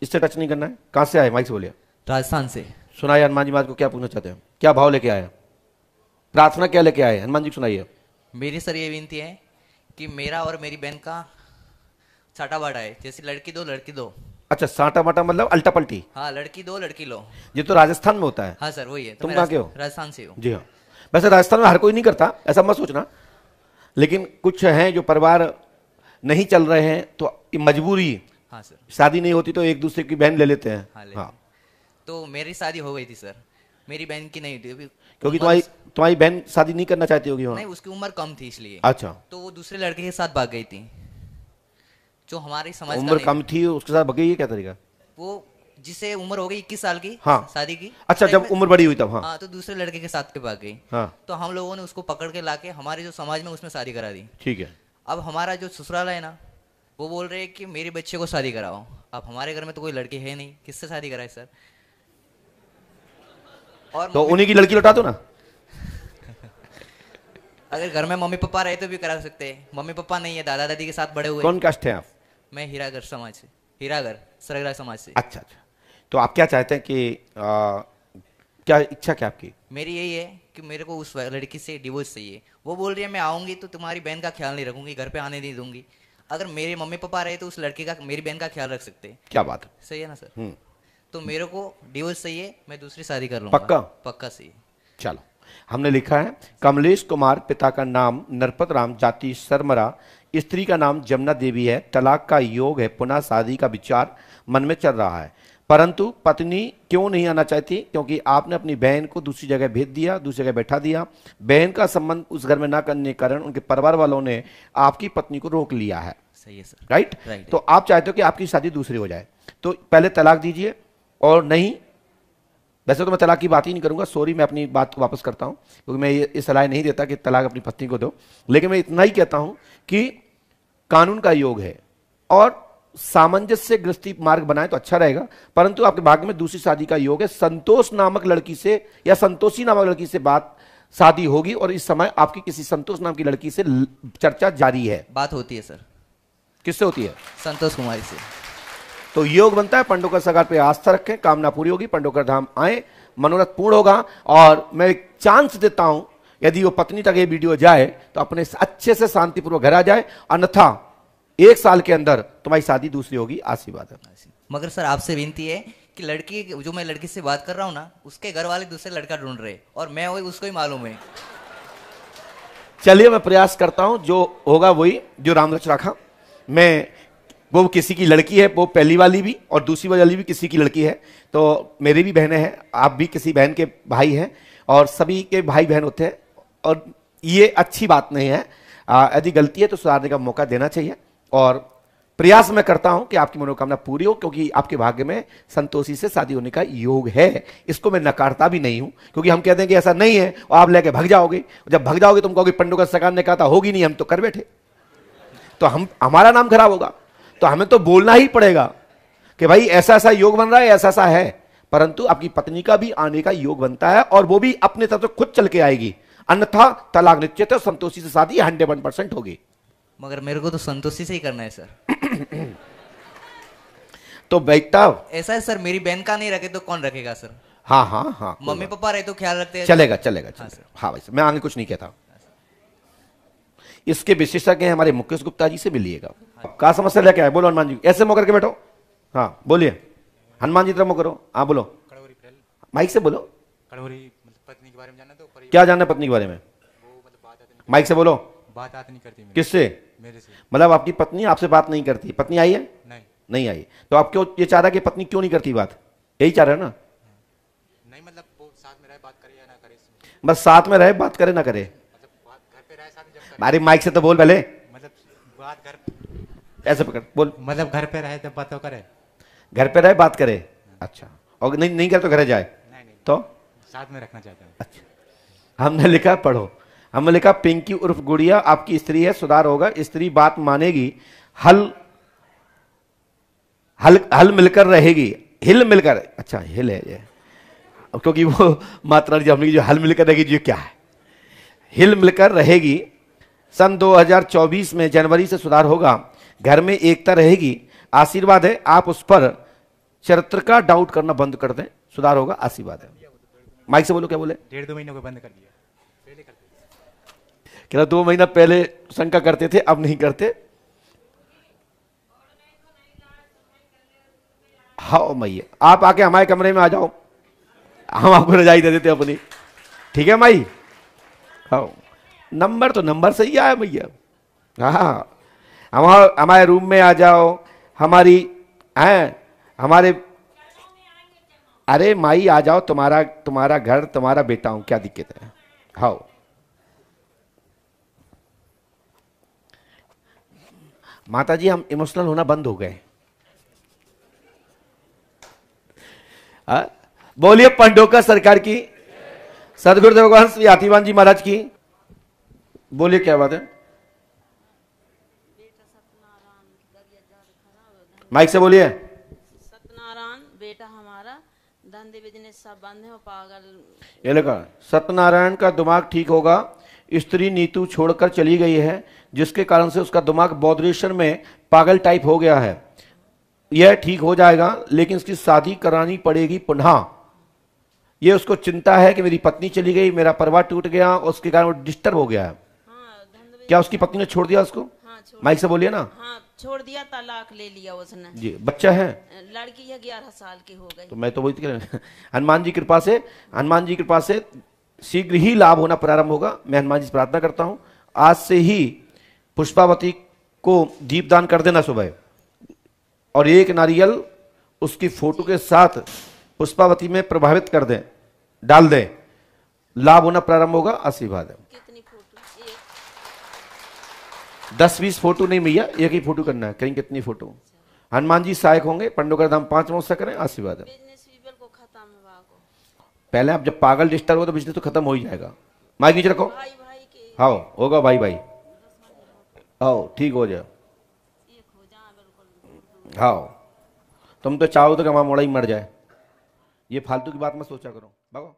इससे टच नहीं करना है। कहां से आए, माइक से बोलिए। राजस्थान से। सुनाइए हनुमान जी महाराज को क्या पूछना चाहते हैं, क्या भाव लेके आए, प्रार्थना क्या लेके आए, हनुमान जी सुनाइए। मेरी सर ये विनती है कि मेरा और मेरी बहन का छाटा बाटा है, जैसे लड़की दो लड़की दो। अच्छा, साटा बाटा मतलब अल्टा पल्टी। हाँ, लड़की दो लड़की लो। ये तो राजस्थान में होता है। हाँ सर वही है। तो तुम मैं कहाँ के हो? राजस्थान से हूँ। जी हाँ, वैसे राजस्थान में हर कोई नहीं करता, ऐसा मत सोचना, लेकिन कुछ हैं जो परिवार नहीं चल रहे हैं तो मजबूरी, हाँ सर। शादी नहीं होती तो एक दूसरे की बहन ले लेते हैं। हाँ, हाँ। तो मेरी शादी हो गई थी सर, मेरी बहन की नहीं हुई थी क्योंकि तुम्हारी बहन शादी नहीं करना चाहती होगी वहाँ। नहीं, उसकी उम्र कम थी इसलिए। अच्छा, तो वो दूसरे लड़के के साथ भाग गई थी, जो हमारी समझ का उम्र नहीं कम थी उसके साथ भगी, क्या तरीका? वो जिसे उम्र हो गई 21 साल की, हाँ। शादी की। अच्छा, जब उम्र बड़ी हुई तब। हाँ हाँ, तो दूसरे लड़के के साथ के भाग गई। हाँ, तो हम लोगों ने उसको पकड़ के लाके हमारे जो समाज में उसमें शादी करा दी। ठीक है। अब हमारा जो ससुराल है ना, वो बोल रहे हैं कि मेरे बच्चे को शादी कराओ। अब हमारे घर में तो कोई लड़की है नहीं, किससे शादी कराए सर? और तो उन्हीं की लड़की लौटा दो ना। अगर घर में मम्मी पापा रहे तो भी करा सकते हैं। मम्मी पापा नहीं है, दादा दादी के साथ बड़े हुए। कौन कास्ट है आप? मैं हीरागर समाज से, हीरागर सरगरा समाज से। अच्छा अच्छा, तो आप क्या चाहते हैं कि क्या इच्छा क्या आपकी? मेरी यही है कि मेरे को उस लड़की से डिवोर्स चाहिए। वो बोल रही है मैं आऊंगी तो तुम्हारी बहन का ख्याल नहीं रखूंगी, घर पे आने नहीं दूंगी। अगर मेरे मम्मी पापा रहे तो उस लड़के का, मेरी बहन का ख्याल रख सकते हैं। क्या बात है, सही है ना सर? तो मेरे को डिवोर्स चाहिए, मैं दूसरी शादी कर लूंगा। पक्का? पक्का सही। चलो, हमने लिखा है कमलेश कुमार, पिता का नाम नरपत राम, जाति सरमरा, स्त्री का नाम जमुना देवी है, तलाक का योग है, पुनः शादी का विचार मन में चल रहा है, परंतु पत्नी क्यों नहीं आना चाहती? क्योंकि आपने अपनी बहन को दूसरी जगह भेज दिया, दूसरी जगह बैठा दिया। बहन का संबंध उस घर में ना करने के कारण उनके परिवार वालों ने आपकी पत्नी को रोक लिया है। सही है सर। राइट? राइट। तो आप चाहते हो कि आपकी शादी दूसरी हो जाए, तो पहले तलाक दीजिए। और नहीं, वैसे तो मैं तलाक की बात ही नहीं करूंगा, सॉरी, मैं अपनी बात को वापस करता हूं, क्योंकि मैं ये सलाह नहीं देता कि तलाक अपनी पत्नी को दो, लेकिन मैं इतना ही कहता हूं कि कानून का योग है और सामंजस्य गृहस्थी मार्ग बनाए तो अच्छा रहेगा। परंतु आपके भाग्य में दूसरी शादी का योग है, संतोष नामक लड़की से या संतोषी नामक लड़की से बात शादी होगी, और इस समय आपकी किसी संतोष नाम की लड़की से चर्चा जारी है। बात होती है सर। किससे होती है? संतोष कुमारी से। तो योग बनता है, पंडोकर सगार पे आस्था रखें, कामना पूरी होगी, पंडोकर धाम आए, मनोरथ पूर्ण होगा। और मैं एक चांस देता हूं, यदि वो पत्नी तक ये वीडियो जाए तो अपने अच्छे से शांतिपूर्वक घर आ जाए, अन्यथा 1 साल के अंदर तुम्हारी शादी दूसरी होगी। आशीर्वाद है। मगर सर आपसे विनती है कि लड़की, जो मैं लड़की से बात कर रहा हूँ ना, उसके घर वाले दूसरे लड़का ढूंढ रहे और मैं वही, उसको ही मालूम है। चलिए, मैं प्रयास करता हूं, जो होगा वही, जो राम लक्ष्मण रखा। मैं, वो किसी की लड़की है, वो पहली वाली भी और दूसरी वाली भी किसी की लड़की है, तो मेरी भी बहनें हैं, आप भी किसी बहन के भाई हैं, और सभी के भाई बहन होते हैं, और ये अच्छी बात नहीं है। यदि गलती है तो सुधारने का मौका देना चाहिए, और प्रयास मैं करता हूं कि आपकी मनोकामना पूरी हो, क्योंकि आपके भाग्य में संतोषी से शादी होने का योग है। इसको मैं नकारता भी नहीं हूं, क्योंकि हम कहते हैं कि ऐसा नहीं है और आप लेके भाग जाओगे। जब भाग जाओगे तुम कहोगे पंडोकर सरकार ने कहा था, होगी नहीं, हम तो कर बैठे, तो हमारा नाम खराब होगा। तो हमें तो बोलना ही पड़ेगा कि भाई ऐसा ऐसा योग बन रहा है, ऐसा ऐसा है, परंतु आपकी पत्नी का भी आने का योग बनता है, और वो भी अपने तरफ से खुद चल के आएगी, अन्यथा तलाक निश्चित है, संतोषी से शादी 101% होगी। मगर मेरे को तो संतोषी से ही करना है सर। तो बेटा ऐसा है सर, मेरी बहन का नहीं रखे तो कौन रखेगा सर? हाँ हाँ हाँ, मम्मी पापा रहे तो ख्याल रखते हैं। चलेगा चलेगा, हाँ चलेगा। हाँ भाई, मैं आगे कुछ नहीं कहता। इसके विशेषज्ञ हैं हमारे मुकेश गुप्ता जी से मिलिएगा। क्या समस्या लेके आए? बोलो हनुमान जी, ऐसे मुंह करके बैठो। हाँ बोलिए, हनुमान जी तरफ मुंह करो। हाँ बोलो, माइक से बोलो। पत्नी के बारे में जानना, तो क्या जानना है पत्नी के बारे में? माइक से बोलो। बात नहीं करती। किससे? मेरे से। मतलब आपकी पत्नी आपसे बात नहीं करती? पत्नी आई है? नहीं। नहीं आई। तो आप क्यों ये चाह रहा है कि पत्नी क्यों नहीं करती बात? यही चाह रहा है ना? नहीं, मतलब वो साथ में रहे, बात करे या ना करे। बस साथ में रहे, बात करे ना करे। मतलब बात घर पे रहे, साथ में जब करे। अरे माइक से तो बोल पहले। मतलब बात घर, ऐसे पकड़ बोल। मतलब घर पे रहे तब बात तो करे। घर पे रहे, बात करे। अच्छा, और नहीं करे तो घर जाए? नहीं। तो साथ में रखना चाहता हूँ। अच्छा, हमने लिखा, पढ़ो, हमने लिखा पिंकी उर्फ गुड़िया आपकी स्त्री है, सुधार होगा, स्त्री बात मानेगी, हल हल हल मिलकर रहेगी, हिल मिलकर। अच्छा, हिल है ये, क्योंकि वो मात्रा जो हमने जो हल मिलकर रहेगी, जो क्या है, हिल मिलकर रहेगी। सन 2024 में जनवरी से सुधार होगा, घर में एकता रहेगी, आशीर्वाद है, आप उस पर चरित्र का डाउट करना बंद कर दें, सुधार होगा, आशीर्वाद है। माइक से बोलो, क्या बोले? 1.5-2 महीनों को बंद कर दिया, पहले करते थे। क्या 2 महीना पहले शंका करते थे, अब नहीं करते? हाँ मैया, आप आके हमारे कमरे में आ जाओ, हम आपको रजाई दे देते अपनी, ठीक है माई? हाँ, नंबर तो नंबर सही आया भैया। हाँ, हमारे रूम में आ जाओ, हमारी हैं हमारे, अरे माई आ जाओ, तुम्हारा घर, तुम्हारा बेटा हूं, क्या दिक्कत है? हाँ, माता जी हम इमोशनल होना बंद हो गए। बोलिए पंडोका सरकार की, सदगुरुदेव भगवान श्री हाथीवान जी महाराज की। बोलिए क्या बात है? माइक से बोलिए। सत्यनारायण बेटा हमारा धंधे बिजनेस सब बंद है, वो पागल। ये लगा, सत्यनारायण का दिमाग ठीक होगा, स्त्री नीतू छोड़कर चली गई है, जिसके कारण से उसका दिमाग बौद्धरेशन में पागल टाइप हो गया है। यह ठीक हो जाएगा, लेकिन उसकी शादी करानी पड़ेगी पुनः। ये उसको चिंता है कि मेरी पत्नी चली गई, मेरा परिवार टूट गया, उसके कारण वो डिस्टर्ब हो गया है। क्या उसकी पत्नी ने छोड़ दिया उसको? हाँ, माइक से बोलिए ना। हाँ, छोड़ दिया, तलाक ले लिया उसने जी। बच्चा है? लड़की है, 11 साल की हो गई। तो मैं तो वही कह रहा हूं, हनुमान जी की कृपा से शीघ्र ही लाभ होना प्रारंभ होगा। मैं हनुमान जी से प्रार्थना करता हूं, आज से ही पुष्पावती को दीपदान कर देना सुबह, और एक नारियल उसकी फोटो के साथ पुष्पावती में प्रभावित कर दें, डाल दें, लाभ होना प्रारंभ होगा, आशीर्वाद है। कितनी फोटो? 10-20 फोटो नहीं भैया, एक ही फोटो करना है। कहीं कितनी फोटो? हनुमान जी सहायक होंगे, पंडोकर धाम 5 महोत्सव करें, आशीर्वाद है। बिजनेस भी बिल्कुल खत्म है बाको। पहले आप जब पागल डिस्टर्ब हो तो बिजनेस तो खत्म हो ही जाएगा। माइक नीचे रखो। भाई भाई के हाँ होगा भाई भाई, आओ ठीक हो जाए। एक हो जाए बिल्कुल। हाँ, तुम तो चाहो तो कि हमारा मोड़ा ही मर जाए। ये फालतू की बात मत सोचा करो, भागो।